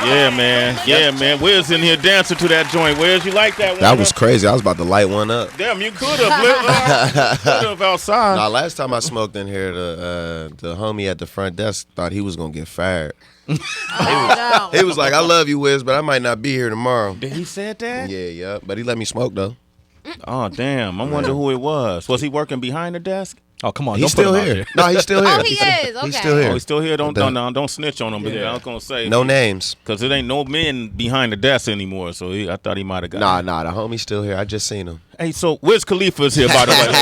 Yeah, man. Yeah, man. Wiz in here dancing to that joint. Wiz, you like that one? That was crazy. I was about to light one up. Damn, you could have outside. Nah, last time I smoked in here, the homie at the front desk thought he was gonna get fired. He was like, "I love you, Wiz, but I might not be here tomorrow." Did he said that? Yeah. But he let me smoke though. Oh, damn. I wonder who it was. Was he working behind the desk? Oh, come on. He's still here. No, he's still here. Oh, he is. Okay. He's still here. Oh, he's still here. Don't snitch on him. Because I was gonna say no names. Because it ain't no men behind the desk anymore. So I thought he might have got. Nah. The homie's still here. I just seen him. Hey, so Wiz Khalifa is here, by the way.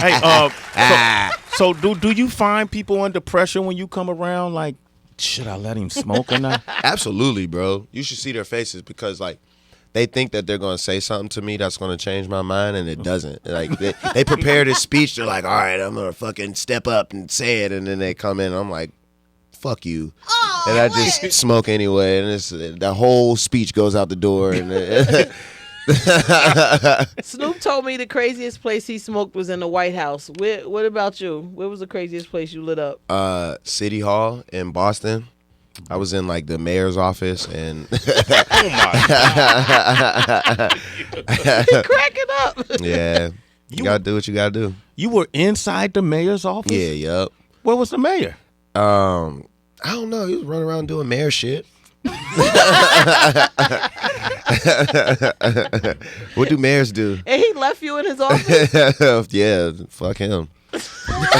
Hey, so do you find people under pressure when you come around? Like, should I let him smoke or not? Absolutely, bro. You should see their faces because like. They think that they're going to say something to me that's going to change my mind, and it doesn't. Like they prepare this speech. They're like, all right, I'm going to fucking step up and say it. And then they come in, and I'm like, fuck you. Oh, and I just smoke anyway. And the whole speech goes out the door. And Snoop told me the craziest place he smoked was in the White House. What about you? Where was the craziest place you lit up? City Hall in Boston. I was in like the mayor's office and Oh my God. Cracking up. Yeah. You gotta do what you gotta do. You were inside the mayor's office? Yeah, yup. Where was the mayor? I don't know. He was running around doing mayor shit. What do mayors do? And he left you in his office? Yeah, fuck him. Oh my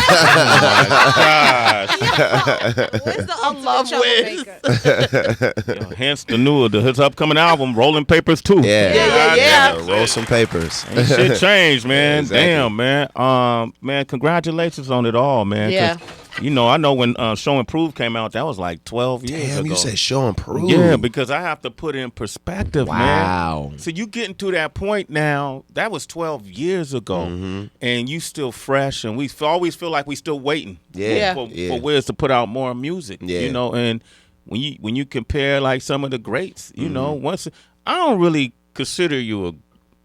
gosh. Where's the love troublemaker? Hence his upcoming album, Rolling Papers 2. Yeah. Roll some papers. Ain't shit changed, man. Exactly. Damn, man. Man, congratulations on it all, man. Yeah. You know, I know when Show and Prove came out, that was like 12 years ago. Damn, you said Show and Prove. Yeah, because I have to put it in perspective, Wow. man. So you getting to that point now, that was 12 years ago, and you still fresh, and we always feel like we still waiting for Wiz to put out more music, you know, and when you compare like some of the greats, you know, I don't really consider you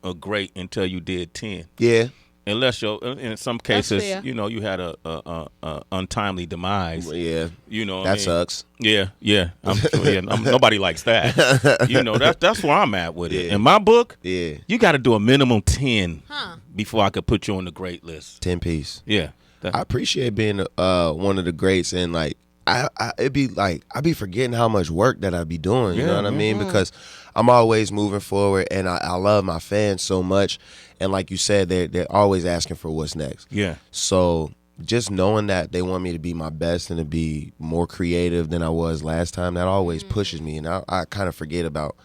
a great until you did 10. Yeah. Unless in some cases, you know, you had a untimely demise. Yeah, you know, that sucks. Yeah. Nobody likes that. You know, that's where I'm at with it. In my book, you got to do a minimum 10 before I could put you on the great list. 10 piece. Yeah, I appreciate being one of the greats, and like it'd be like I be forgetting how much work that I be doing. You know what I mean? Because I'm always moving forward, and I love my fans so much. And like you said, they're always asking for what's next. Yeah. So just knowing that they want me to be my best and to be more creative than I was last time, that always pushes me. And I kind of forget about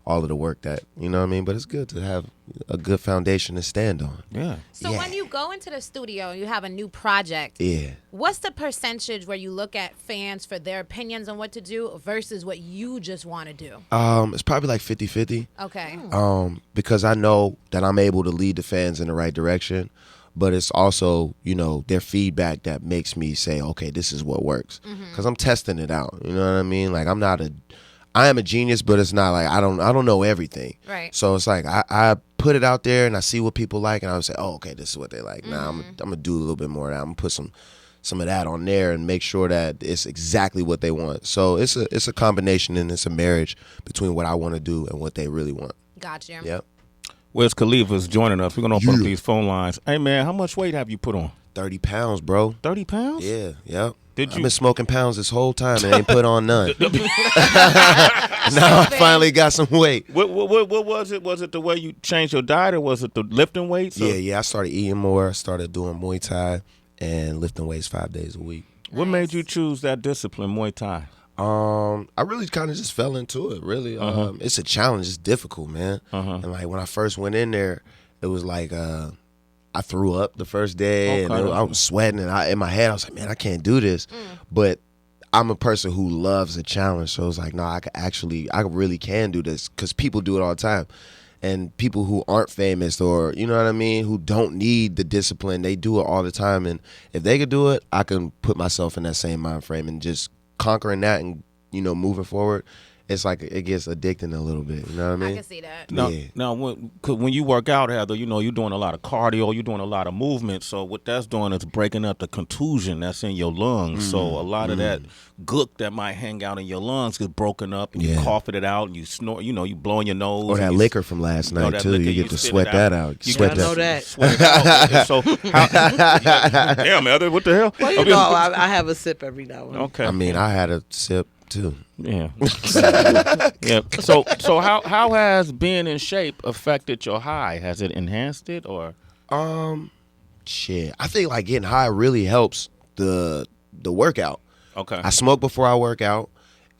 all of the work that, you know what I mean? But it's good to have a good foundation to stand on. Yeah. So when you go into the studio and you have a new project, what's the percentage where you look at fans for their opinions on what to do versus what you just want to do? It's probably like 50-50. Okay. Because I know that I'm able to lead the fans in the right direction, but it's also, you know, their feedback that makes me say, okay, this is what works. Because I'm testing it out. You know what I mean? Like I am a genius, but it's not like I don't know everything. Right. So it's like I put it out there and I see what people like, and I would say, oh, okay, this is what they like. Now I'm gonna do a little bit more of that. I'm gonna put some of that on there and make sure that it's exactly what they want. So it's a combination, and it's a marriage between what I want to do and what they really want. Gotcha. Yep. Wiz Khalifa is joining us. We're gonna open up these phone lines. Hey man, how much weight have you put on? 30 pounds, bro. 30 pounds? Yeah. Yep. I've been smoking pounds this whole time and ain't put on none. Now I finally got some weight. What was it? Was it the way you changed your diet, or was it the lifting weights? Yeah. I started eating more. I started doing Muay Thai and lifting weights 5 days a week. What made you choose that discipline, Muay Thai? I really kind of just fell into it. Really, it's a challenge. It's difficult, man. And like when I first went in there, it was like I threw up the first day, and I was sweating, and in my head I was like, man, I can't do this. But I'm a person who loves a challenge, so it's like, no, I really can do this, because people do it all the time. And people who aren't famous, or you know what I mean, who don't need the discipline, they do it all the time. And if they could do it, I can put myself in that same mind frame, and just conquering that and, you know, moving forward. it's like it gets addicting a little bit. You know what I mean? I can see that. Now, when you work out, Heather, you know, you're doing a lot of cardio, you're doing a lot of movement. So what that's doing is breaking up the contusion that's in your lungs. So a lot of that gook that might hang out in your lungs gets broken up, and you coughing it out, and you snort. You know, you blowing your nose. Or that liquor from last night too. You get to sweat that out. You know that. Sweat it out. So, damn, Heather, what the hell? Well, you know, I have a sip every now and then. Okay. I mean, I had a sip too. Yeah. Yeah. So how has being in shape affected your high? Has it enhanced it or? Shit. I think like getting high really helps the workout. Okay. I smoke before I work out,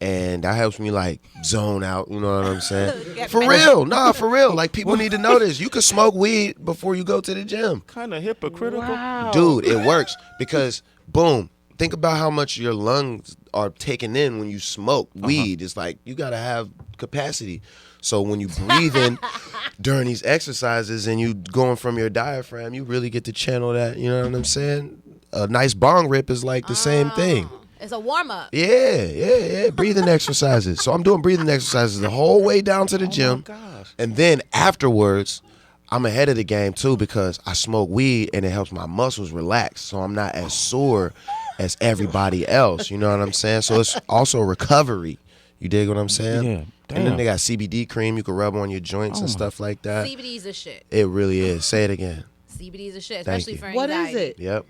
and that helps me like zone out. You know what I'm saying? For real. Nah, for real. Like people need to know this. You can smoke weed before you go to the gym. Kind of hypocritical. Wow. Dude, it works because boom. Think about how much your lungs are taking in when you smoke weed. It's like you got to have capacity. So when you breathe in during these exercises and you going from your diaphragm, you really get to channel that. You know what I'm saying? A nice bong rip is like the same thing. It's a warm up. Yeah. Breathing exercises. So I'm doing breathing exercises the whole way down to the gym. Oh my gosh. And then afterwards, I'm ahead of the game too because I smoke weed and it helps my muscles relax. So I'm not as sore as everybody else. You know what I'm saying? So it's also recovery. You dig what I'm saying? Yeah. Damn. And then they got CBD cream you can rub on your joints and stuff like that. CBD is a shit. It really is. Say it again. CBD is a shit, Thank especially you. for What anxiety. is it? Yep.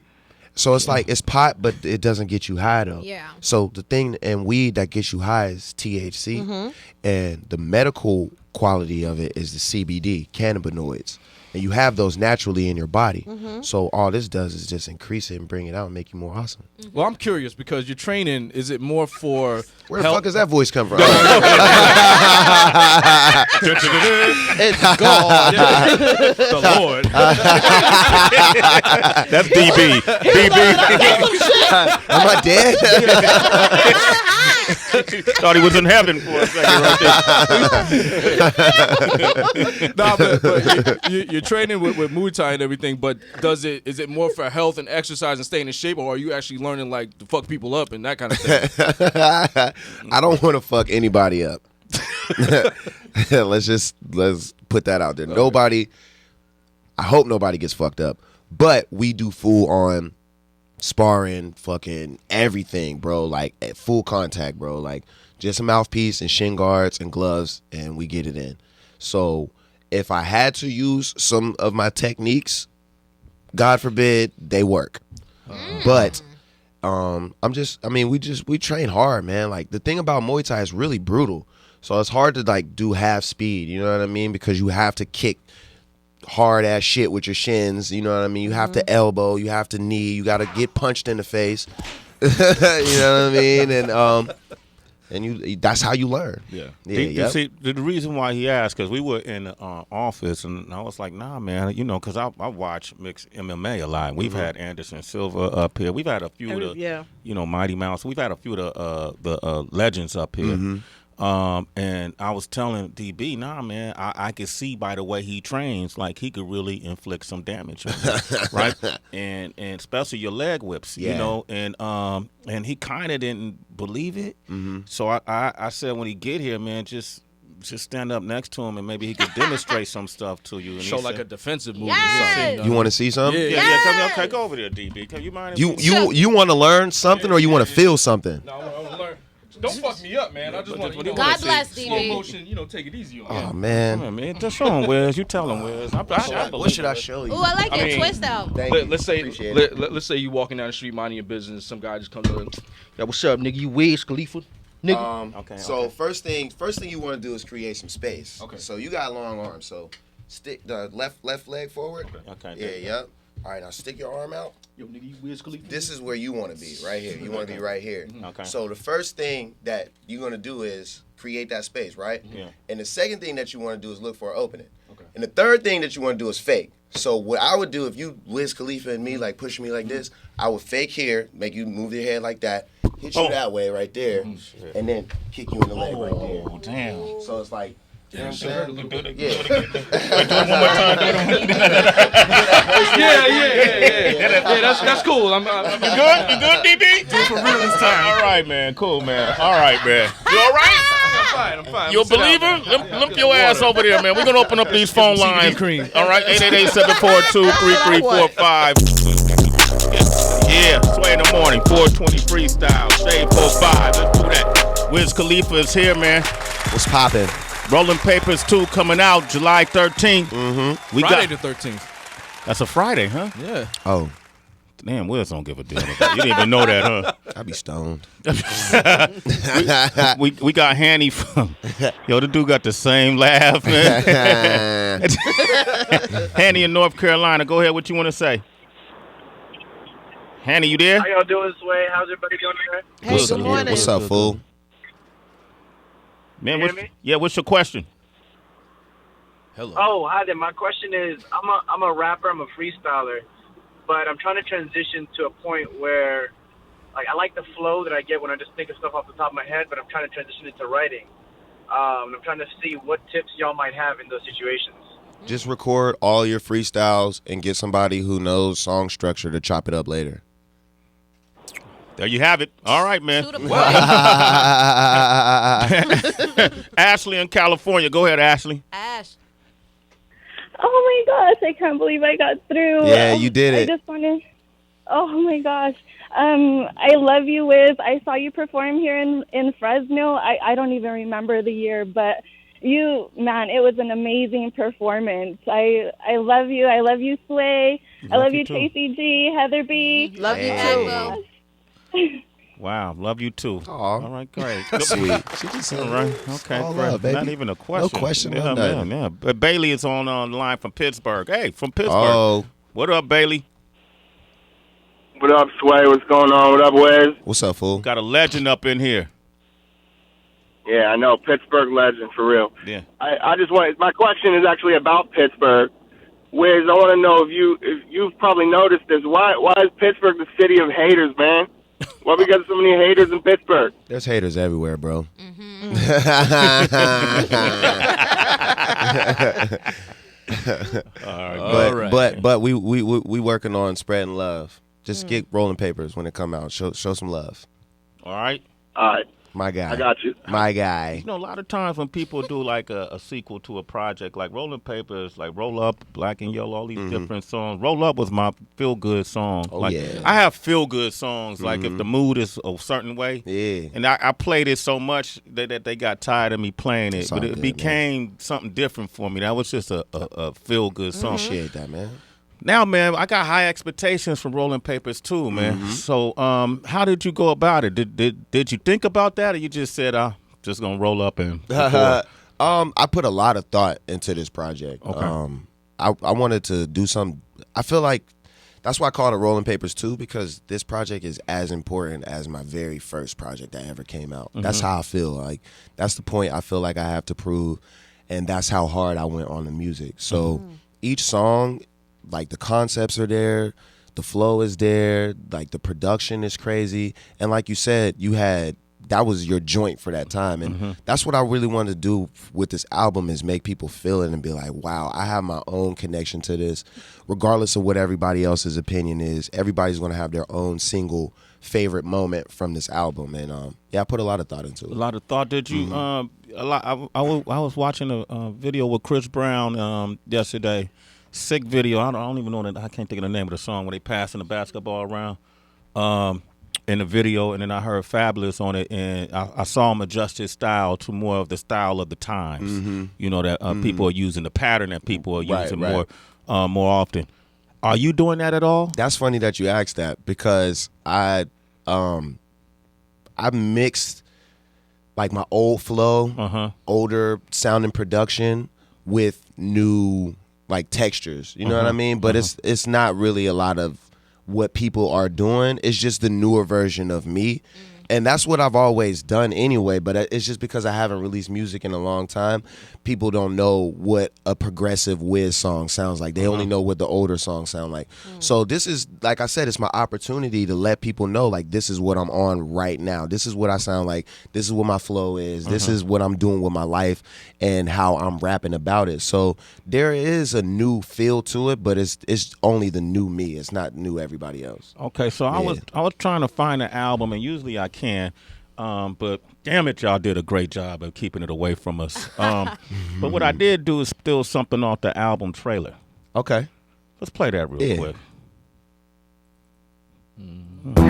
So it's like it's pot, but it doesn't get you high though. Yeah. So the thing in weed that gets you high is THC, and the medical quality of it is the CBD, cannabinoids, and you have those naturally in your body. So all this does is just increase it and bring it out and make you more awesome. Well, I'm curious because your training, is it more for Where the fuck does that voice come from? It's God. The Lord. That's DB. Am I dead? Thought he was in heaven for a second right there. Nah, but you're training with Muay Thai and everything, but is it more for health and exercise and staying in shape, or are you actually learning like to fuck people up and that kind of thing? I don't want to fuck anybody up. Let's put that out there. Nobody, I hope nobody gets fucked up, but we do full on sparring, fucking everything, bro. Like at full contact, bro. Like just a mouthpiece and shin guards and gloves, and we get it in. So if I had to use some of my techniques, God forbid, they work. But we train hard, man. Like the thing about Muay Thai is really brutal. So it's hard to like do half speed, you know what I mean? Because you have to kick hard ass shit with your shins, you know what I mean? You have to elbow, you have to knee, you got to get punched in the face. You know what I mean? And you that's how you learn. Yeah. Yeah. See, the reason why he asked, because we were in the office, and I was like, nah, man, you know, because I watch mixed MMA a lot. We've had Anderson Silva up here. We've had a few of the, you know, Mighty Mouse. We've had a few of the legends up here. And I was telling DB, nah, man, I could see by the way he trains, like he could really inflict some damage on you, right? And especially your leg whips, you know, and he kind of didn't believe it. So I said when he get here, man, just stand up next to him and maybe he could demonstrate some stuff to you. And Show like a defensive move. Yes. You want to see something? Yeah. Come over there, DB. Can you mind? You want to learn something or you want to feel something? No, I want to learn. Don't fuck me up, man. I just want to. God bless slow DB. motion, take it easy on me. Oh man. Come on, man. Just show him, Wiz. You tell him, Wiz. What should I show you? Ooh, I like your twist out. Let's say you walking down the street minding your business. Some guy just comes in. Yeah, what's up, nigga? You Wiz Khalifa, nigga. So first thing you want to do is create some space. Okay. So you got long arms. So stick the left leg forward. Okay. Yep. All right, now stick your arm out. Yo, nigga, you Wiz Khalifa. This is where you want to be, right here. You want to be right here. Okay. So the first thing that you're going to do is create that space, right? Yeah. And the second thing that you want to do is look for an opening. Okay. And the third thing that you want to do is fake. So what I would do if you Wiz Khalifa and me, like pushing me like this, I would fake here, make you move your head like that, hit you that way right there, and then kick you in the leg right there. Oh, damn. So it's like, you know what I'm saying? Do it Yeah. one more time. Yeah, that's cool. I'm You good? You good, DB? Do it for real this time. All right, man. Cool, man. All right, man. You all right? I'm fine. You a believer? Limp your ass over there, man. We're going to open up these phone lines. Cream. All right, 888-742-3345. Yeah, Sway in the morning, 420 freestyle, Shade 45. Let's do that. Wiz Khalifa is here, man. What's poppin'? Rolling Papers 2 coming out July 13th. Mm-hmm. Friday the 13th. That's a Friday, huh? Yeah. Oh. Damn, Wiz don't give a damn. You didn't even know that, huh? I be stoned. we got Hanny from. Yo, the dude got the same laugh, man. Hanny in North Carolina. Go ahead. What you want to say? Hanny, you there? How y'all doing, Sway? How's everybody doing today? Hey, good morning. What's up, fool? Man, You hear me? yeah. What's your question? Hello. Oh, hi there. My question is, I'm a rapper. I'm a freestyler, but I'm trying to transition to a point where, like, I like the flow that I get when I just think of stuff off the top of my head, but I'm trying to transition into writing. I'm trying to see what tips y'all might have in those situations. Just record all your freestyles and get somebody who knows song structure to chop it up later. There you have it. All right, man. Ashley in California. Go ahead, Ashley. Ash. Oh my gosh, I can't believe I got through. Yeah, you did it. I just want to. Oh my gosh. I love you, Wiz. I saw you perform here in Fresno. I don't even remember the year, but it was an amazing performance. I love you. I love you, Sway. I love you, Tracy G, Heather B. Love you too. Wow, love you too. Aw. All right, great. Sweet. She just said, All right, okay, all great. love, baby. Not even a question. No question, Yeah, no nothing. man, yeah. But Bailey is on the line from Pittsburgh. Hey, from Pittsburgh. Oh, What up, Bailey? What up, Sway? What's going on? What up, Wiz? what's up, fool? Got a legend up in here. Yeah, I know. Pittsburgh legend, for real. Yeah. I just want, my question is actually about Pittsburgh. Wiz, I want to know if you've probably noticed this. Why is Pittsburgh the city of haters, man? Why we got so many haters in Pittsburgh? There's haters everywhere, bro. All right. But we working on spreading love. Just get rolling papers when it come out. Show some love. All right. All right. My guy. I got you. My guy. You know, a lot of times when people do like a sequel to a project, like Rolling Papers, like Roll Up, Black and Yellow, all these different songs. Roll Up was my feel-good song. Oh, like, yeah. I have feel-good songs, like if the mood is a certain way. Yeah. And I played it so much that they got tired of me playing it. It's all But it good, became something different for me. That was just a feel-good song. Appreciate that, man. Now, man, I got high expectations from Rolling Papers too, man. So, how did you go about it? Did you think about that, or you just said, "I'm just gonna roll up and"? I put a lot of thought into this project. Okay. I wanted to do some. I feel like that's why I called it Rolling Papers 2, because this project is as important as my very first project that ever came out. That's how I feel. Like, that's the point I feel like I have to prove, and that's how hard I went on the music. So each song, like, the concepts are there, the flow is there, like the production is crazy, and like you said, that was your joint for that time, and that's what I really wanted to do with this album, is make people feel it and be like, wow, I have my own connection to this, regardless of what everybody else's opinion is. Everybody's going to have their own single favorite moment from this album, and I put a lot of thought into it. A lot of thought. Did you? I was watching a video with Chris Brown yesterday. Sick video. I don't even know that. I can't think of the name of the song when they passing the basketball around in the video, and then I heard Fabulous on it, and I saw him adjust his style to more of the style of the times. You know that people are using the pattern that people are using more often. Are you doing that at all? That's funny that you asked that, because I mixed like my old flow, older sounding production with new like textures, you know what I mean? But it's not really a lot of what people are doing. It's just the newer version of me. And that's what I've always done anyway, but it's just because I haven't released music in a long time. People don't know what a progressive Wiz song sounds like. They only know what the older songs sound like. So this is, like I said, it's my opportunity to let people know, like, this is what I'm on right now. This is what I sound like. This is what my flow is. This is what I'm doing with my life and how I'm rapping about it. So there is a new feel to it, but it's only the new me. It's not new everybody else. Okay, so I was trying to find an album, and usually I can. But damn it, y'all did a great job of keeping it away from us. But what I did do is steal something off the album trailer. Okay. Let's play that real quick. Oh,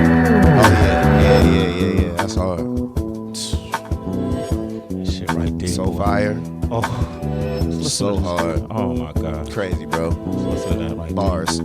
yeah. That's hard. Shit right there. So fire. Oh. So hard. Oh, my God. Crazy, bro. Listen to that right Bars.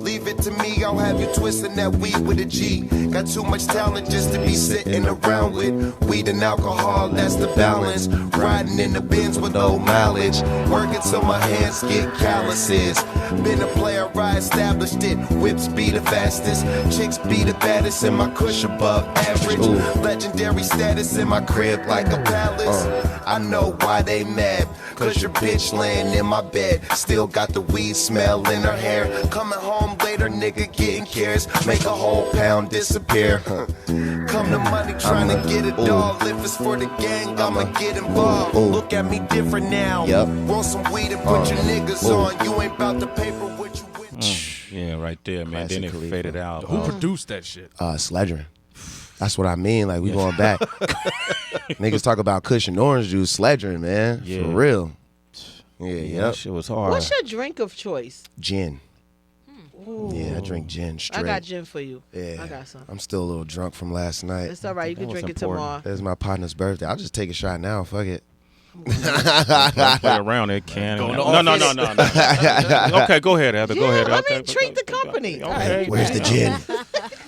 Leave it to me, I'll have you twisting that weed with a G. Got too much talent just to be sitting around with weed and alcohol, that's the balance. Riding in the Benz with no mileage, working till my hands get calluses. Been a player, I established it. Whips be the fastest, chicks be the baddest, and my kush above average. Legendary status in my crib like a palace. I know why they mad, cause your bitch laying in my bed. Still got the weed smell in her hair. Coming home later, nigga getting cares. Make a whole pound disappear. Come to money trying to get it all. If it's for the gang, I'ma get involved. Look at me different now. Roll some weed and put your niggas on. You ain't about to paper what you with. Yeah, right there, man. Then it faded out. Who produced that shit? Sledger. That's what I mean. Like, we going back. Niggas talk about Kush and orange juice. Sledger, man. For real. Yeah, that shit was hard. What's your drink of choice? Gin. Ooh. Yeah, I drink gin straight. I got gin for you. Yeah. I got some. I'm still a little drunk from last night. It's all right. You can drink it tomorrow. It's my partner's birthday. I'll just take a shot now. Fuck it. Play around it, can. No. Okay, go ahead, Heather. Go ahead. Let me treat the company. Okay. Where's the gin?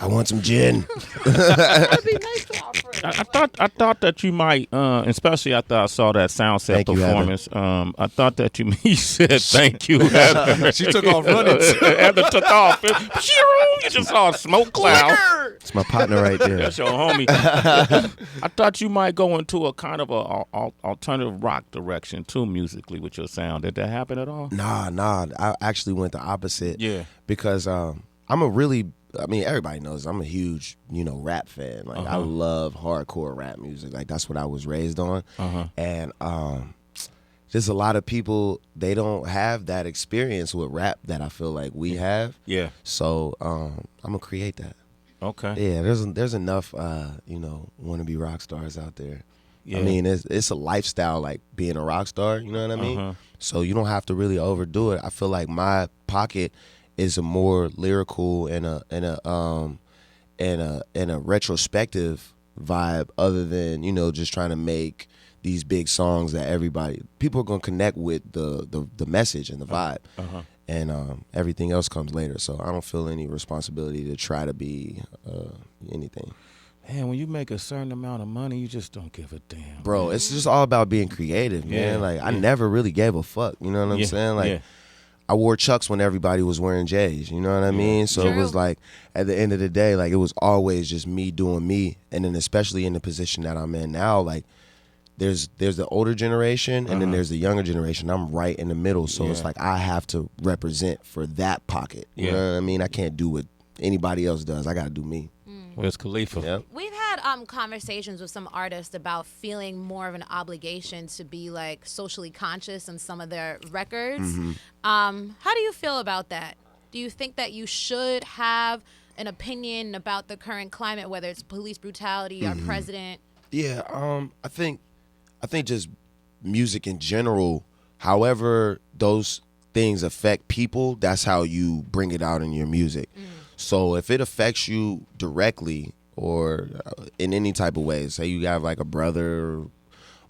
I want some gin. That'd be nice to our friends. I thought that you might, especially after I saw that sound set performance. I thought that you said thank you, Heather. She took off running. Heather took off. You just saw a smoke cloud. It's my partner right there. That's your homie. I thought you might go into a kind of a alternative rock direction too, musically, with your sound. Did that happen at all? Nah. I actually went the opposite. Yeah. Because I'm a really, everybody knows I'm a huge, rap fan. Like, I love hardcore rap music. Like, that's what I was raised on. And there's a lot of people, they don't have that experience with rap that I feel like we have. Yeah. So I'm gonna create that. Okay. Yeah, there's enough wannabe rock stars out there. Yeah. I mean, it's a lifestyle, like being a rock star. You know what I mean? So you don't have to really overdo it. I feel like my pocket is a more lyrical and a retrospective vibe, other than just trying to make these big songs that people are gonna connect with the message and the vibe. And everything else comes later. So I don't feel any responsibility to try to be anything. Man, when you make a certain amount of money, you just don't give a damn. Bro, it's just all about being creative, man. Like, I never really gave a fuck. You know what I'm saying? Like, I wore Chucks when everybody was wearing J's. You know what I mean? So it was like, at the end of the day, like, it was always just me doing me. And then especially in the position that I'm in now, like, there's the older generation and then there's the younger generation. I'm right in the middle. So it's like I have to represent for that pocket. You know what I mean? I can't do what anybody else does. I got to do me. Wiz Khalifa. Yep. We've had conversations with some artists about feeling more of an obligation to be like socially conscious in some of their records. How do you feel about that? Do you think that you should have an opinion about the current climate, whether it's police brutality, our president? Yeah, I think just music in general, however those things affect people, that's how you bring it out in your music. So if it affects you directly or in any type of way, say you have like a brother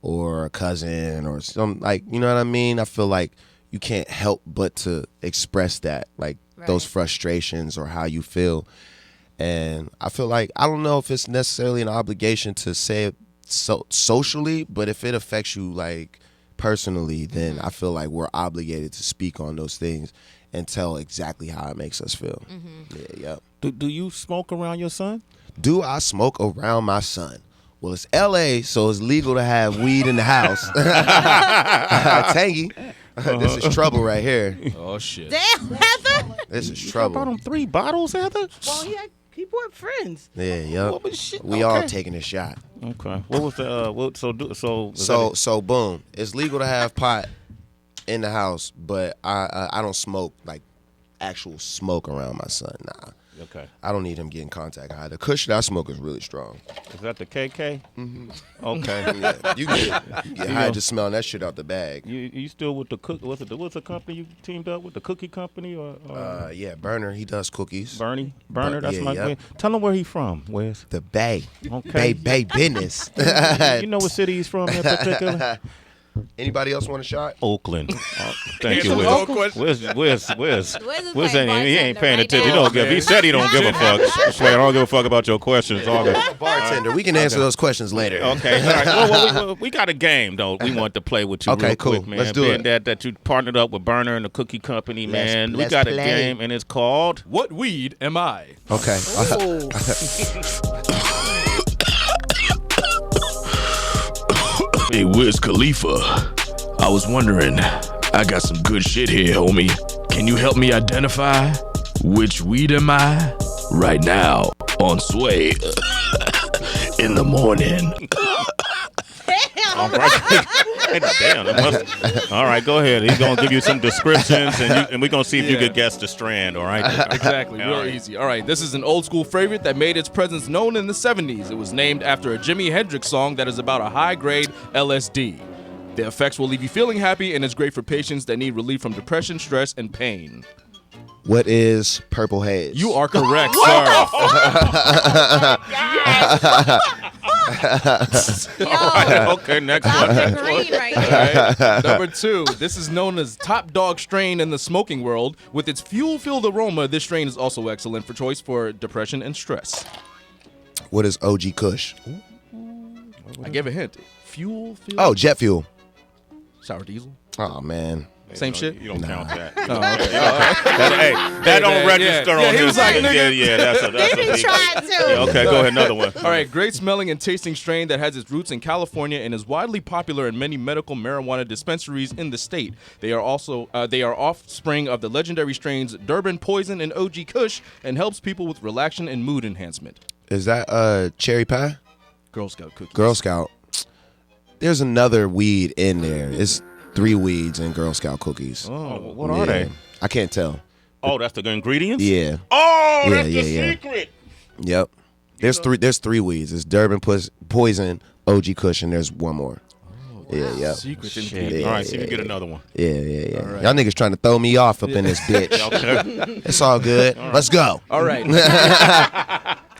or a cousin or some, like, you know what I mean? I feel like you can't help but to express that, like those frustrations or how you feel. And I feel like, I don't know if it's necessarily an obligation to say it socially, but if it affects you like personally, then I feel like we're obligated to speak on those things and tell exactly how it makes us feel. Do you smoke around your son? Do I smoke around my son? Well, it's LA, so it's legal to have weed in the house. Tangy. This is trouble right here. Oh shit. Damn, Heather. This is I trouble. bought him 3 bottles, Heather. Well, he brought friends. Yeah, yep. What was shit? We all taking a shot. Okay. What was the So boom. It's legal to have pot in the house, but I don't smoke like actual smoke around my son. Nah. Okay. I don't need him getting contact high. The Kush that I smoke is really strong. Is that the KK? Mm-hmm. Okay. Yeah, you get high just smelling that shit out the bag. You still with the cook? What's the company you teamed up with? The cookie company or? Yeah, Burner. He does cookies. Burner. That's my. Yeah. Tell him where he from. Where's the Bay? Okay. Bay business. You know what city he's from in particular? Anybody else want a shot? Oakland. Thank you, Wiz. Wiz he ain't paying attention. He don't give. He said he don't give a fuck. I swear, I don't give a fuck about your questions. All that. Bartender, we can answer those questions later. Okay. All right. Well, we got a game though. We want to play with you. Okay, real cool. Quick, man. Let's do it. That you partnered up with Burner and the Cookie Company, man. Let's we got play. a game and it's called What Weed Am I? Okay. Hey, Wiz Khalifa. I was wondering, I got some good shit here, homie. Can you help me identify which weed am I? Right now, on Sway. In the morning. All right. Damn. All right, go ahead. He's going to give you some descriptions, and we're going to see if you could guess the strand, all right? Exactly. Real easy. All right, this is an old school favorite that made its presence known in the 70s. It was named after a Jimi Hendrix song that is about a high-grade LSD. The effects will leave you feeling happy, and it's great for patients that need relief from depression, stress, and pain. What is Purple Haze? You are correct, sir. Okay, next one. Green right All here. right. Number 2, this is known as top dog strain in the smoking world. With its fuel-filled aroma, this strain is also excellent for choice for depression and stress. What is OG Kush? I gave a hint. Fuel-filled. Oh, jet fuel. Sour diesel. Oh man. Same shit? You don't count that. Oh, okay. That don't register on he this. was like, nigga. Yeah, that's a He tried to. Yeah, okay, go ahead, another one. All right, great smelling and tasting strain that has its roots in California and is widely popular in many medical marijuana dispensaries in the state. They are offspring of the legendary strains Durban Poison and OG Kush and helps people with relaxation and mood enhancement. Is that cherry pie? Girl Scout cookies. Girl Scout. There's another weed in there. It's 3 weeds and Girl Scout cookies. Oh, what are they? I can't tell. Oh, that's the ingredients? Yeah. Oh, Yeah, that's the yeah. secret. Yep. There's 3 weeds. It's Durban Poison, OG Kush, and there's one more. Yeah. Secret Shit. ingredient. All right, see if you get another one. Yeah. right. Y'all niggas trying to throw me off up in this bitch. Okay. It's all good. Let's go. All right.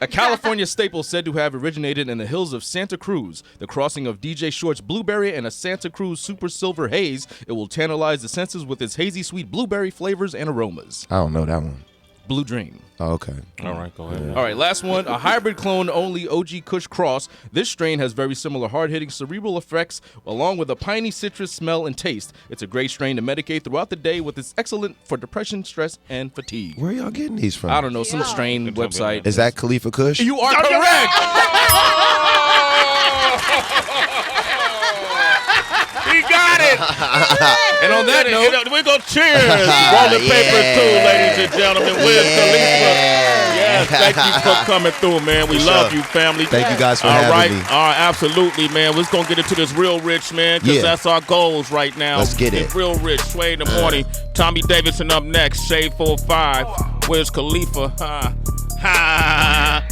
A California staple said to have originated in the hills of Santa Cruz. The crossing of DJ Short's Blueberry and a Santa Cruz Super Silver Haze. It will tantalize the senses with its hazy sweet blueberry flavors and aromas. I don't know that one. Blue Dream. Oh, okay. All right, go ahead. All right, last one. A hybrid clone only OG Kush cross. This strain has very similar hard-hitting cerebral effects along with a piney citrus smell and taste. It's a great strain to medicate throughout the day with its excellent for depression, stress, and fatigue. Where y'all getting these from? I don't know, some strain website. Is that Khalifa Kush? You are correct! He got it. And on that note, we go cheers. Rolling paper too, ladies and gentlemen. Wiz Khalifa. Yes, thank you for coming through, man. We love you, family. Thank you guys for having having me. All right, absolutely, man. We're just going to get into this real rich, man, because that's our goals right now. Let's get it. Real rich, Sway in the morning. Tommy Davidson up next, Shade 45. Wiz Khalifa. Ha.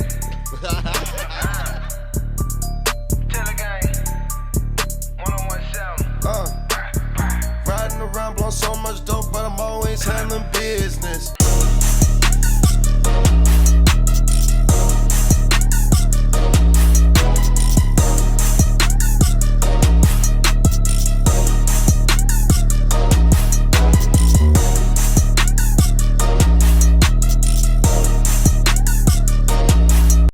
Riding around, blowing so much dope, but I'm always handling business.